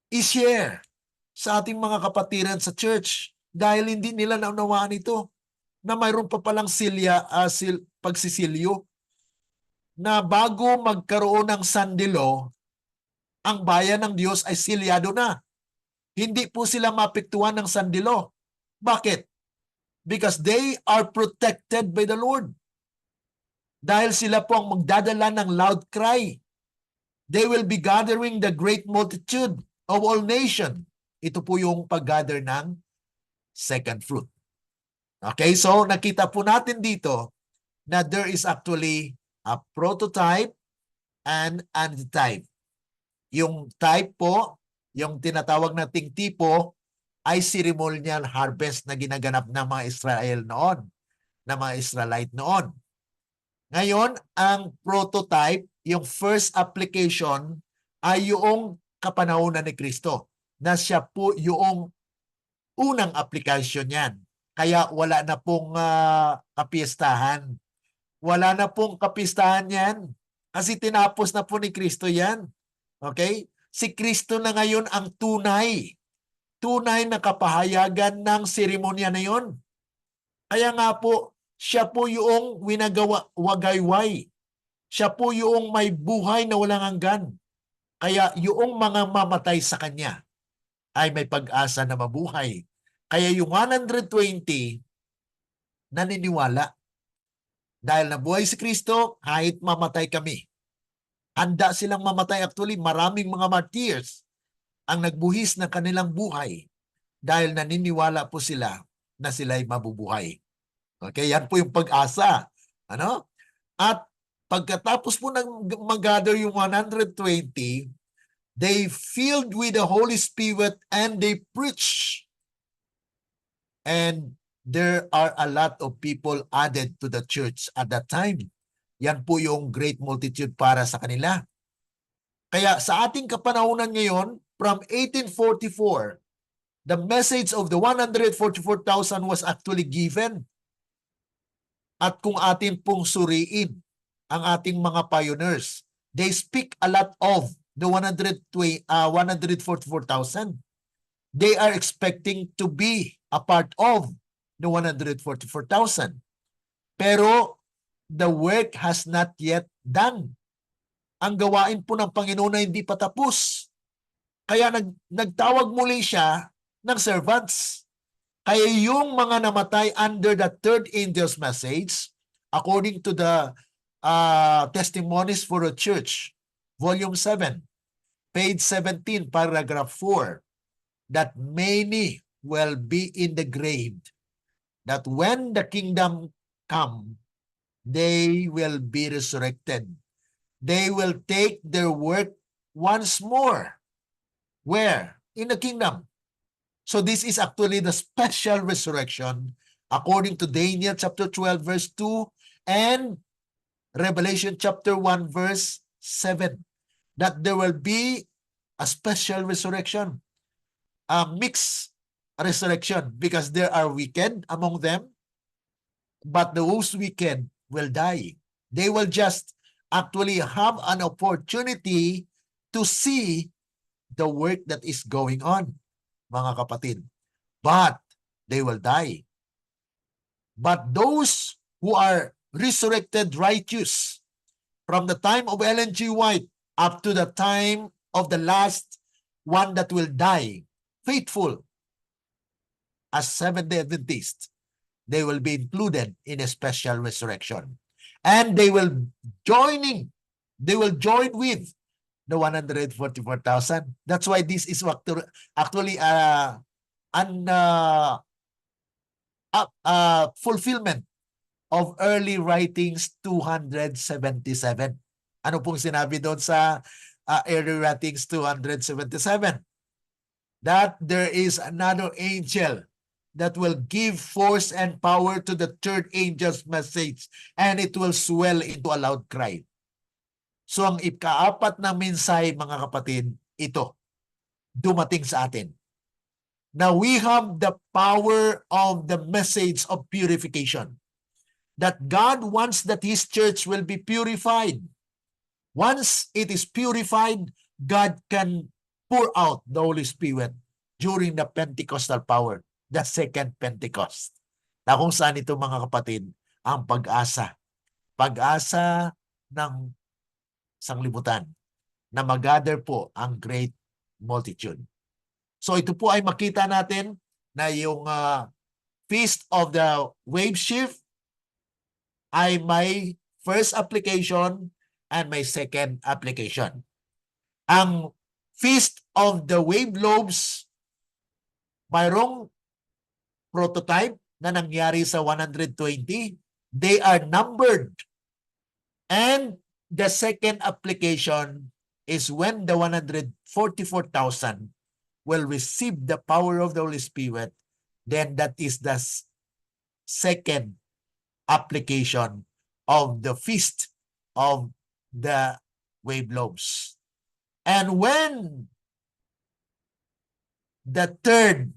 i-share sa ating mga kapatiran sa church dahil hindi nila naunawaan ito na mayroon pa palang pagsisilyo na bago magkaroon ng Sunday law, ang bayan ng Diyos ay silyado na. Hindi po sila mapektuhan ng Sunday law. Bakit? Because they are protected by the Lord. Dahil sila po ang magdadala ng loud cry. They will be gathering the great multitude of all nations. Ito po yung pag-gather ng second fruit. Okay, so nakita po natin dito na there is actually a prototype and antitype. Yung type po, yung tinatawag nating tipo, ay ceremonial harvest na ginaganap ng mga Israel noon, ng mga Israelite noon. Ngayon, ang prototype, yung first application, ay yung kapanahunan ni Kristo, na siya po yung unang application yan. Kaya wala na pong kapistahan. Wala na pong kapistahan yan. Kasi tinapos na po ni Kristo yan. Okay? Si Kristo na ngayon ang tunay na kapahayagan ng seremonya na yon. Kaya nga po, siya po yung winagawa wagayway. Siya po yung may buhay na walang hanggan. Kaya yung mga mamatay sa kanya ay may pag-asa na mabuhay. Kaya yung 120 naniniwala. Dahil nabuhay si Kristo, kahit mamatay kami. Handa silang mamatay. Actually, maraming mga martyrs ang nagbuhis ng kanilang buhay dahil naniniwala po sila na sila'y mabubuhay. Okay, yan po yung pag-asa. Ano? At pagkatapos po ng mag-gather yung 120, they filled with the Holy Spirit and they preach. And there are a lot of people added to the church at that time. Yan po yung great multitude para sa kanila. Kaya sa ating kapanahunan ngayon, from 1844, the message of the 144,000 was actually given. At kung atin pong suriin ang ating mga pioneers, they speak a lot of the 144,000. They are expecting to be a part of the 144,000. Pero the work has not yet done. Ang gawain po ng Panginoon ay hindi pa tapos. Kaya nagtawag muli siya ng servants. Kaya yung mga namatay under the third angel's message, according to the Testimonies for a Church, Volume 7, page 17, paragraph 4, that many will be in the grave, that when the kingdom come, they will be resurrected. They will take their work once more. Where? In the kingdom. So this is actually the special resurrection according to Daniel chapter 12 verse 2 and Revelation chapter 1 verse 7, that there will be a special resurrection, a mixed resurrection, because there are wicked among them, but those wicked will die. They will just actually have an opportunity to see the work that is going on, mga kapatid. But they will die. But those who are resurrected righteous from the time of Ellen G. White up to the time of the last one that will die, faithful as Seventh-day Adventists, they will be included in a special resurrection. And they will join with the 144,000. That's why this is actually fulfillment of early writings 277. Ano pong sinabi doon sa early writings 277? That there is another angel that will give force and power to the third angel's message, and it will swell into a loud cry. So ang ikaapat na mensahe, mga kapatid, ito, dumating sa atin. na we have the power of the message of purification. That God wants that His church will be purified. Once it is purified, God can pour out the Holy Spirit during the Pentecostal power, the second Pentecost. Na kung saan ito mga kapatid, ang pag-asa. Pag-asa ng sanglibutan na mag-gather po ang great multitude. So ito po ay makita natin na yung Feast of the Wave Shift ay may first application and may second application. Ang Feast of the Wave Lobes, mayroong prototype na nangyari sa 120. They are numbered. And the second application is when the 144,000 will receive the power of the Holy Spirit, then that is the second application of the Feast of the Wave Lobes. And when the third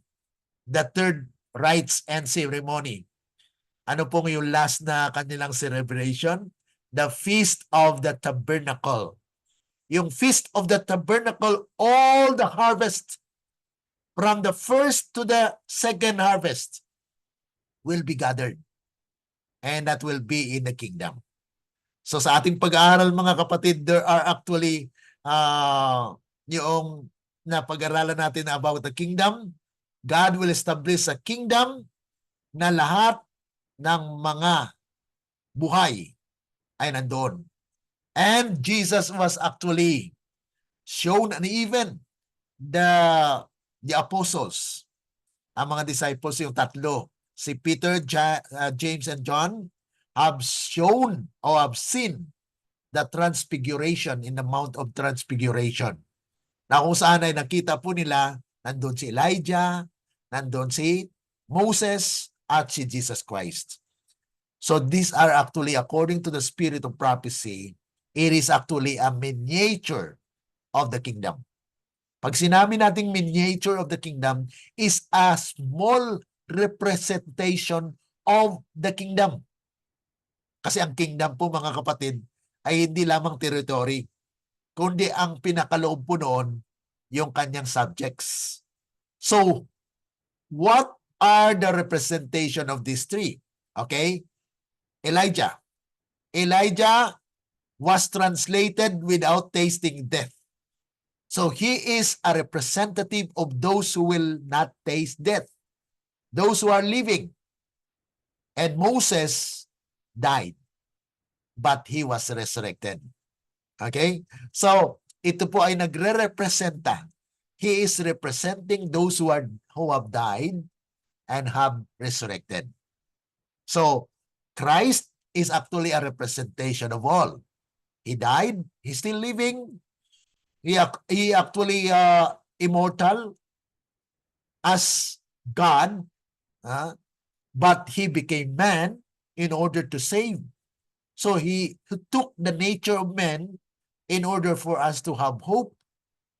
rites and ceremony, ano pong yung last na kanilang celebration? The Feast of the Tabernacle. Yung Feast of the Tabernacle, all the harvest, from the first to the second harvest, will be gathered. And that will be in the kingdom. So sa ating pag-aaral mga kapatid, there are actually yung napag-aralan natin about the kingdom. God will establish a kingdom na lahat ng mga buhay ay nandoon. And Jesus was actually shown, and even the apostles, ang mga disciples, yung tatlo, si Peter, James, and John, have shown or have seen the transfiguration in the Mount of Transfiguration. Na kung saan ay nakita po nila, nandun si Elijah, nandun si Moses, at si Jesus Christ. So these are actually, according to the spirit of prophecy, it is actually a miniature of the kingdom. Pag sinabi nating miniature of the kingdom, is a small representation of the kingdom. Kasi ang kingdom po mga kapatid ay hindi lamang territory, kundi ang pinakaloob po noon yung kanyang subjects. So, what are the representation of these three? Okay? Elijah. Elijah was translated without tasting death. So he is a representative of those who will not taste death, those who are living. And Moses died, but he was resurrected. Okay? So ito po ay nagre-representa. He is representing those who have died and have resurrected. So Christ is actually a representation of all. He died, he's still living. He actually immortal as God, but he became man in order to save. So he took the nature of man in order for us to have hope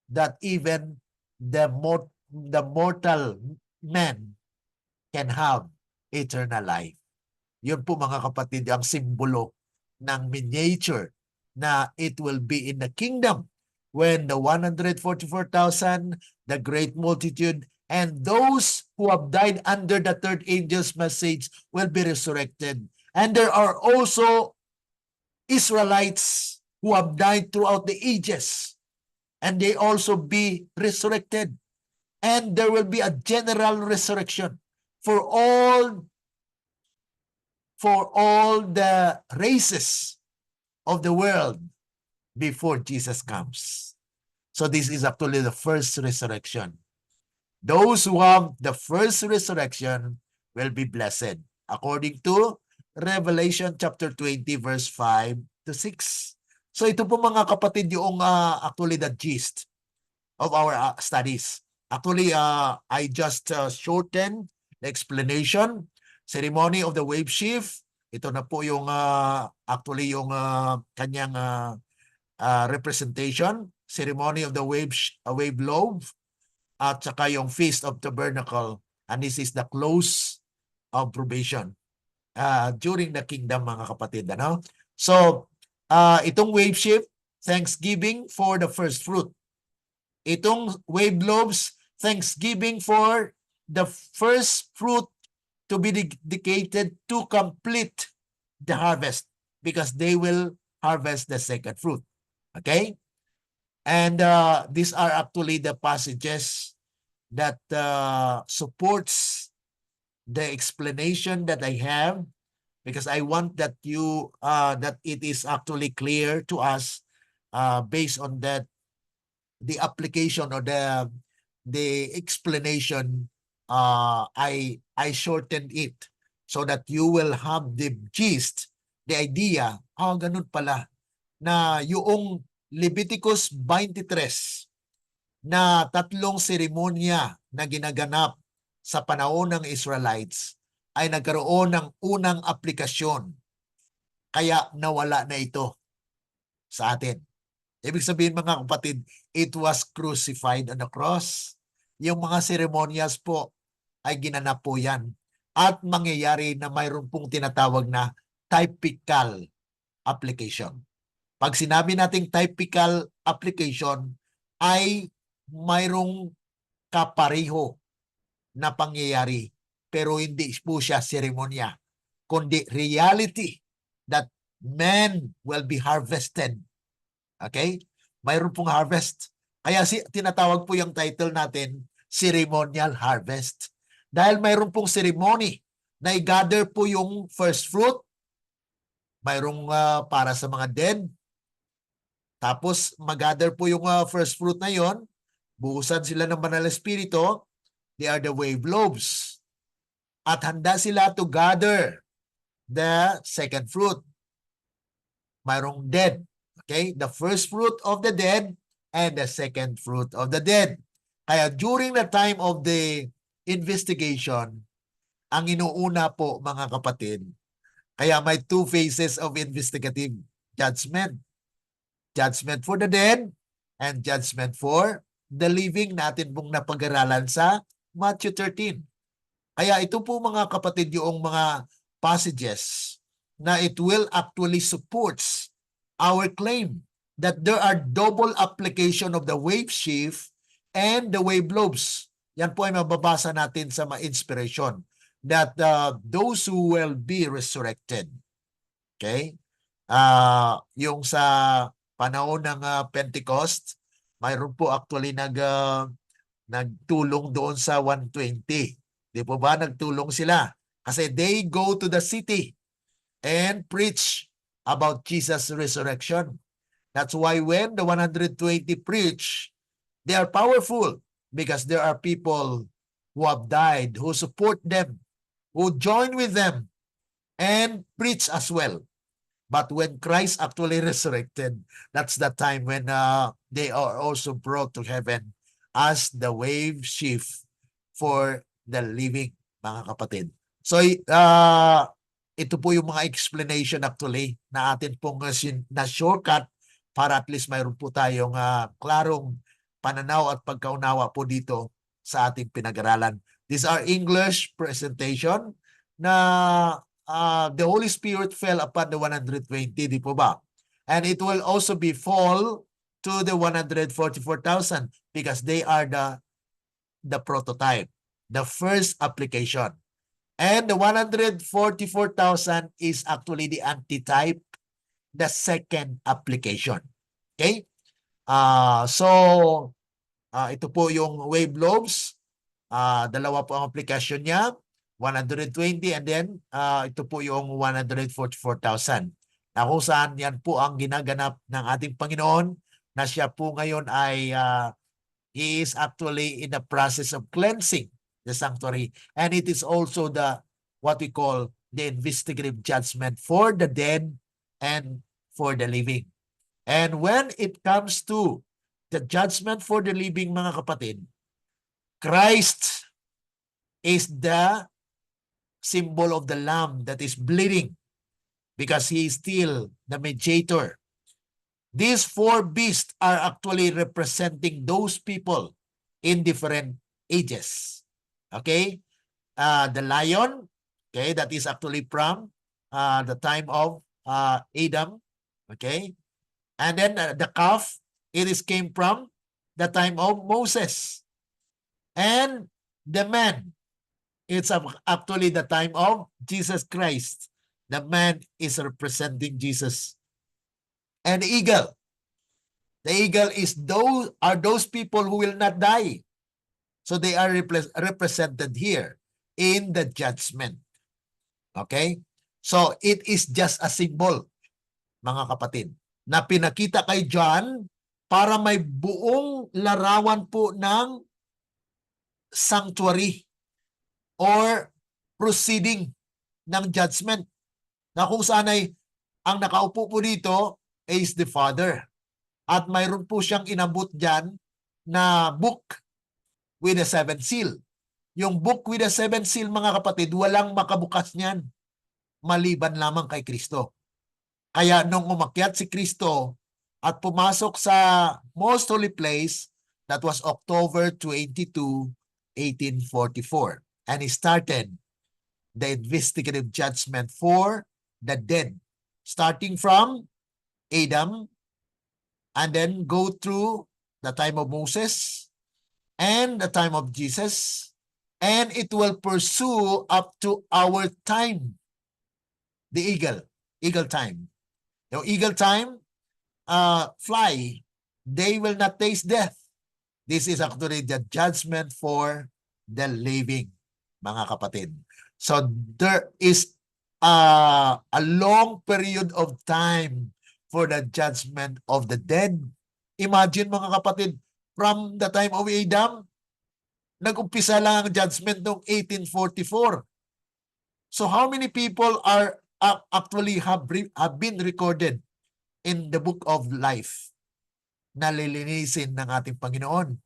that even the mortal man can have eternal life. Yun po mga kapatid, ang simbolo ng miniature na it will be in the kingdom when the 144,000, the great multitude, and those who have died under the third angel's message will be resurrected. And there are also Israelites who have died throughout the ages, and they also be resurrected. And there will be a general resurrection for all the races of the world before Jesus comes. So this is actually the first resurrection. Those who have the first resurrection will be blessed, according to Revelation chapter 20, verse 5 to 6. So ito po mga kapatid yung actually the gist of our studies. Actually, I just shortened the explanation. Ceremony of the Wave Shift. Ito na po yung actually yung kanyang representation. Ceremony of the Wave Lobe. at saka yung Feast of Tabernacle, and this is the close of probation during the kingdom, mga kapatid. Ano? So, itong wave shift, thanksgiving for the first fruit. Itong wave globes, thanksgiving for the first fruit to be dedicated to complete the harvest because they will harvest the second fruit. Okay? And these are actually the passages that supports the explanation that I have, because I want that that it is actually clear to us based on that the application or the explanation. I shortened it so that you will have the gist, the idea. Ganun pala na yung Leviticus 23 na tatlong seremonya na ginaganap sa panahon ng Israelites ay nagkaroon ng unang aplikasyon. Kaya nawala na ito sa atin. Ibig sabihin, mga kapatid, it was crucified on the cross. Yung mga seremonyas po ay ginanap po yan. At mangyayari na mayroon pong tinatawag na typical application. Pag sinabi nating typical application, ay mayroong kapareho na pangyayari, pero hindi po siya seremonya, kundi reality that men will be harvested. Okay? Mayroon pong harvest. Kaya tinatawag po yung title natin, Ceremonial Harvest. Dahil mayroon pong ceremony na i-gather po yung first fruit, mayroong para sa mga dead. Tapos mag-gather po yung first fruit na yon, buhusan sila ng Banal na Espiritu, they are the wave globes. At handa sila to gather the second fruit. Mayroong dead. Okay? The first fruit of the dead and the second fruit of the dead. Kaya during the time of the investigation, ang inuuna po, mga kapatid, kaya may two phases of investigative judgment. Judgment for the dead and judgment for the living, natin pong napag-aralan sa Matthew 13. Kaya ito po, mga kapatid, yung mga passages na it will actually supports our claim that there are double application of the wave shift and the wave globes. Yan po ay mababasa natin sa ma-inspiration that those who will be resurrected. Okay? Yung sa panahon ng Pentecost, mayroon po actually nagtulong doon sa 120. Di po ba nagtulong sila? Kasi they go to the city and preach about Jesus' resurrection. That's why when the 120 preach, they are powerful because there are people who have died, who support them, who join with them, and preach as well. But when Christ actually resurrected, that's the time when they are also brought to heaven as the wave shift for the living, mga kapatid. So, ito po yung mga explanation actually na atin pong na shortcut para at least mayroon po tayong klarong pananaw at pagkaunawa po dito sa ating pinag-aralan. These are English presentation na the Holy Spirit fell upon the 120, di po ba? And it will also be fall to the 144,000 because they are the prototype, the first application. And the 144,000 is actually the antitype, the second application. Okay? So, ito po yung wave globes. Dalawa po ang application niya. 120 and then ito po yung 144,000. Na kung saan yan po ang ginaganap ng ating Panginoon na siya po ngayon ay He is actually in the process of cleansing the sanctuary, and it is also what we call the investigative judgment for the dead and for the living. And when it comes to the judgment for the living, mga kapatid, Christ is the symbol of the lamb that is bleeding because he is still the mediator. These four beasts are actually representing those people in different ages. Okay? The lion, okay, that is actually from the time of Adam. Okay? And then the calf, it is came from the time of Moses. And the man, it's actually the time of Jesus Christ. The man is representing Jesus. And the eagle is those people who will not die. So they are represented here in the judgment. Okay? So it is just a symbol, mga kapatid, na pinakita kay John para may buong larawan po ng sanctuary or proceeding ng judgment, na kung saan ay ang nakaupo po dito is the Father. At mayroon po siyang inabot dyan na book with the seven seal. Yung book with the seven seal, mga kapatid, walang makabukas niyan maliban lamang kay Kristo. Kaya nung umakyat si Kristo at pumasok sa most holy place, that was October 22, 1844. And he started the investigative judgment for the dead, starting from Adam, and then go through the time of Moses and the time of Jesus, and it will pursue up to our time, the eagle time. The eagle time, fly, they will not taste death. This is actually the judgment for the living, mga kapatid. So there is a long period of time for the judgment of the dead. Imagine, mga kapatid, from the time of Adam, nag-umpisa lang ang judgment noong 1844. So how many people are actually have been recorded in the book of life na lilinisin ng ating Panginoon?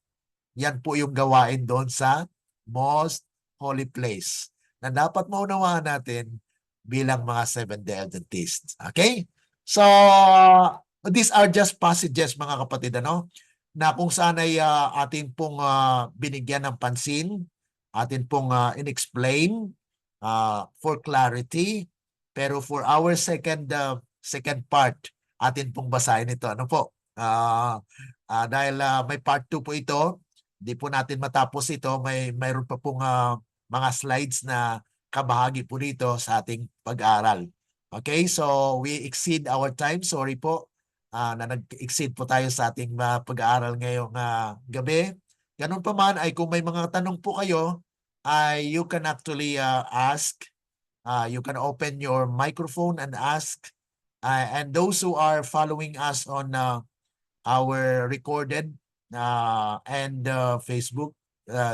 Yan po yung gawain doon sa most holy place na dapat maunawaan natin bilang mga Seventh-day Adventists. Okay? So, these are just passages, mga kapatid, na kung saan ay atin pong binigyan ng pansin, atin pong in-explain for clarity, pero for our second part, atin pong basahin ito. Ano po? Dahil may part 2 po ito, di po natin matapos ito, mayroon pa pong mga slides na kabahagi po dito sa ating pag-aaral. Okay, so we exceed our time. Sorry po na nag-exceed po tayo sa ating pag-aaral ngayong gabi. Ganun pa man ay kung may mga tanong po kayo, you can actually ask. You can open your microphone and ask. And those who are following us on our recorded and Facebook,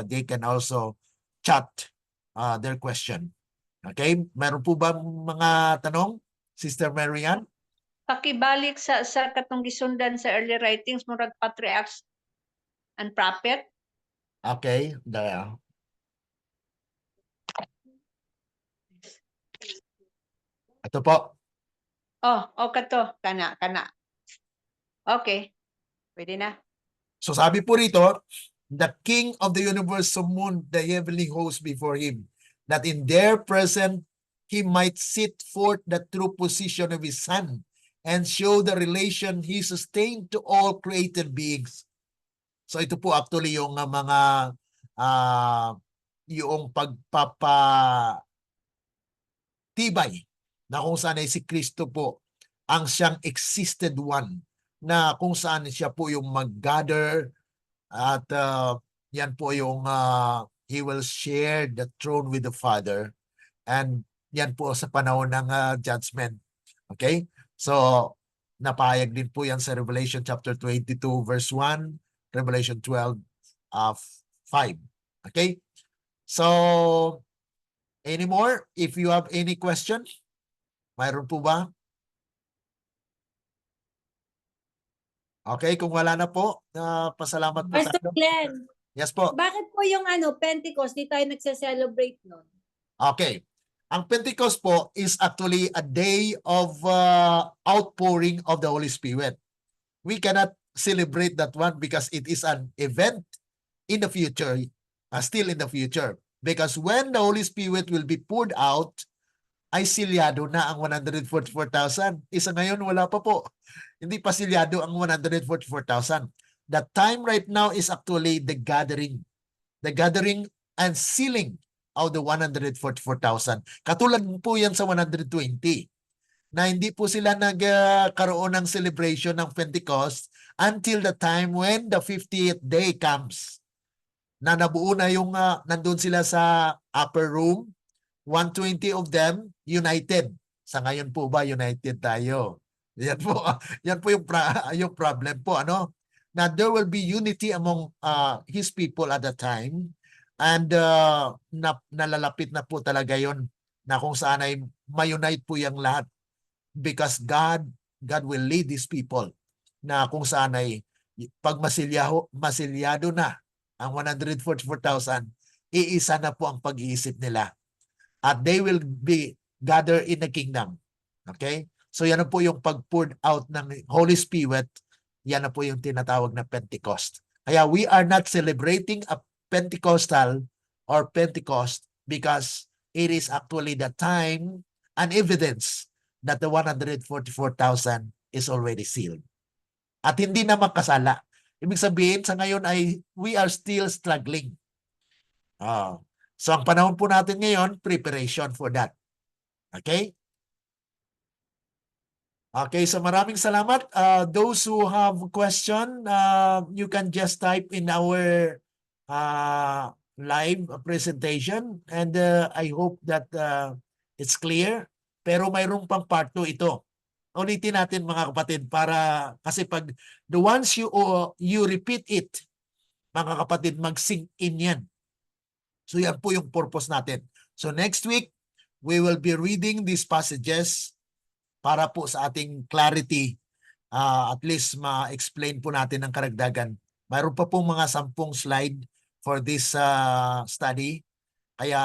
they can also chat their question. Okay? Meron po ba mga tanong, Sister Marian? Pakibalik sa katong gisundan sa early writings, murag patriarchs and prophet. Okay. There. Ito po. Kato. Kana. Okay. Pwede na. So sabi po rito, the King of the universe summoned the heavenly host before him, that in their presence he might set forth the true position of his Son and show the relation he sustained to all created beings. So ito po actually yung mga yung pagpapatibay na kung saan ay si Kristo po ang siyang existed one, na kung saan siya po yung mag-gather at yan po yung he will share the throne with the Father, and yan po sa panahon ng judgment. Okay? So napahayag din po yan sa Revelation chapter 22 verse 1, Revelation 12 5. Okay? So any more? If you have any question, mayroon po ba? Okay, kung wala na po, pasalamat po Pastor tayo. Glenn, Yes po. bakit po yung Pentecost, di tayo nagse-celebrate nun? Okay. Ang Pentecost po is actually a day of outpouring of the Holy Spirit. We cannot celebrate that one because it is an event in the future, still in the future. Because when the Holy Spirit will be poured out, ay silyado na ang 144,000. Isa ngayon, wala pa po. Hindi pa silyado ang 144,000. The time right now is actually the gathering. The gathering and sealing of the 144,000. Katulad po yan sa 120 na hindi po sila nagkaroon ng celebration ng Pentecost until the time when the 50th day comes. Na nabuo na yung nandun sila sa upper room, 120 of them united. Sa ngayon po ba united tayo? Yan po, yan po yung problem po, ano? Na there will be unity among his people at the time, and nalalapit na po talaga yon na kung saan ay ma-unite po yung lahat, because God will lead these people na kung saan ay pag masilyado na ang 144,000, iisa na po ang pag-iisip nila. At they will be gathered in the kingdom. Okay? So yan na po yung pag-poured out ng Holy Spirit. Yan na po yung tinatawag na Pentecost. Kaya we are not celebrating a Pentecostal or Pentecost because it is actually the time and evidence that the 144,000 is already sealed. At hindi na makasala. Ibig sabihin, sa ngayon ay we are still struggling. So ang panahon po natin ngayon, preparation for that. Okay? Okay, so maraming salamat. Those who have question, you can just type in our live presentation, and I hope that it's clear. Pero mayroong pang part 2 ito. Ulitin natin mga kapatid, para kasi pag the once you repeat it, mga kapatid, mag-sink in yan. So yan po yung purpose natin. So next week, we will be reading these passages para po sa ating clarity, at least ma-explain po natin ng karagdagan. Mayroon pa pong mga 10 slide for this study. Kaya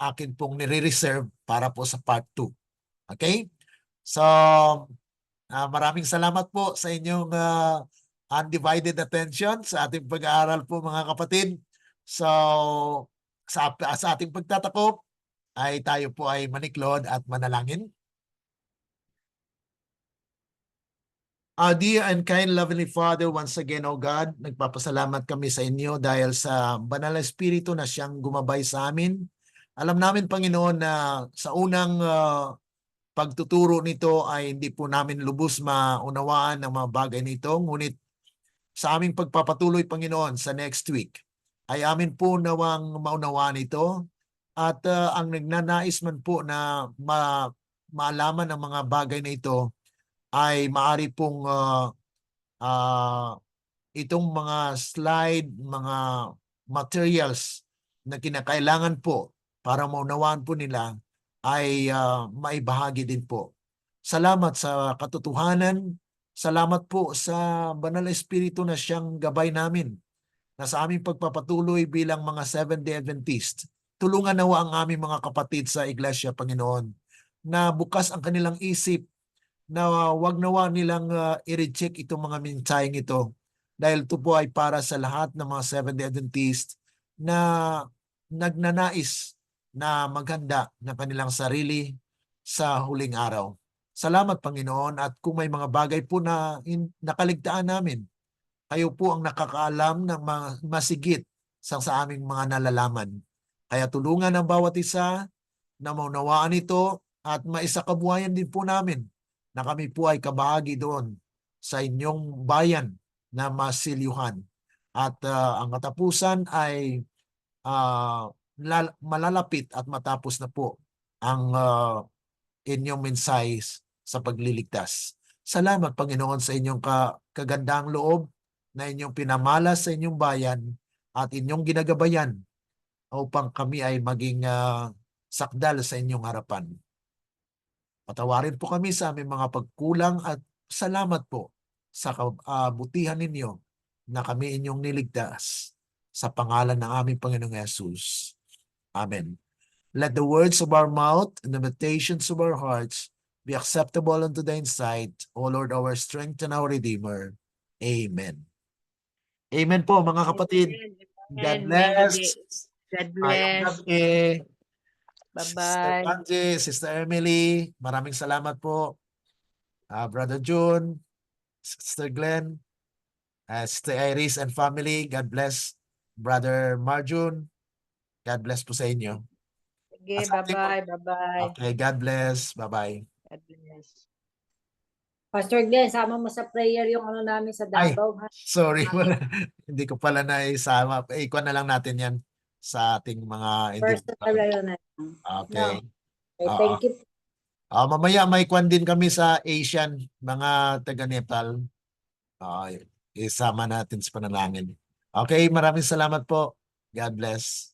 akin pong nire-reserve para po sa part 2. Okay? So, maraming salamat po sa inyong undivided attention sa ating pag-aaral po mga kapatid. So, sa ating pagtatakop ay tayo po ay maniklod at manalangin. Dear and kind lovely Father, once again, O God, nagpapasalamat kami sa inyo dahil sa Banal na Espiritu na siyang gumabay sa amin. Alam namin, Panginoon, na sa unang pagtuturo nito ay hindi po namin lubos maunawaan ng mga bagay nito. Ngunit sa aming pagpapatuloy, Panginoon, sa next week, ay amin po nawang maunawaan ito. At ang nagnanais man po na maalaman ang mga bagay na ito, ay maaari pong itong mga slide, mga materials na kinakailangan po para maunawaan po nila ay maibahagi din po. Salamat sa katotohanan. Salamat po sa Banal na Espiritu na siyang gabay namin na sa aming pagpapatuloy bilang mga Seventh-day Adventist. Tulungan nawa ang aming mga kapatid sa Iglesia, Panginoon, na bukas ang kanilang isip, na wag nawa nilang i-reject itong mga mensaheng ito, dahil ito po ay para sa lahat ng mga Seventh-day Adventist na nagnanais na maghanda ng kanilang sarili sa huling araw. Salamat, Panginoon, at kung may mga bagay po na nakaligtaan namin, kayo po ang nakakaalam ng masigit sa aming mga nalalaman. Kaya tulungan ang bawat isa na maunawaan ito at maisakabuhayan din po namin na kami po ay kabahagi doon sa inyong bayan na masilyuhan. At ang katapusan ay malalapit at matapos na po ang inyong mensahe sa pagliligtas. Salamat, Panginoon, sa inyong kagandang loob na inyong pinamalas sa inyong bayan at inyong ginagabayan upang kami ay maging sakdal sa inyong harapan. Patawarin po kami sa aming mga pagkulang at salamat po sa kabutihan ninyo na kami inyong niligtas sa pangalan ng aming Panginoong Yesus. Amen. Let the words of our mouth and the meditations of our hearts be acceptable unto thine sight, O Lord, our strength and our Redeemer. Amen. Amen po mga kapatid. Amen. God May the bless. day. God Ayong bless. gabi. Sister Bye-bye. Angie, Sister Emily, maraming salamat po. Brother June, Sister Glenn, Sister Iris and family, God bless. Brother Marjun, God bless po sa inyo. Sige, At sa ating bye-bye. Bye-bye. Okay, God bless. Bye-bye. God bless. Pastor Glenn, sama mo sa prayer yung ano namin sa Ay, Davao. Ha? sorry, wala. Hindi ko pala naisama. Ikuha na lang natin yan sa ating mga Personal individual. ano na. Okay. No. Okay, thank you. Mamaya may kwan din kami sa Asian, mga taga Nepal. Isama natin sa panalangin. Okay, maraming salamat po. God bless.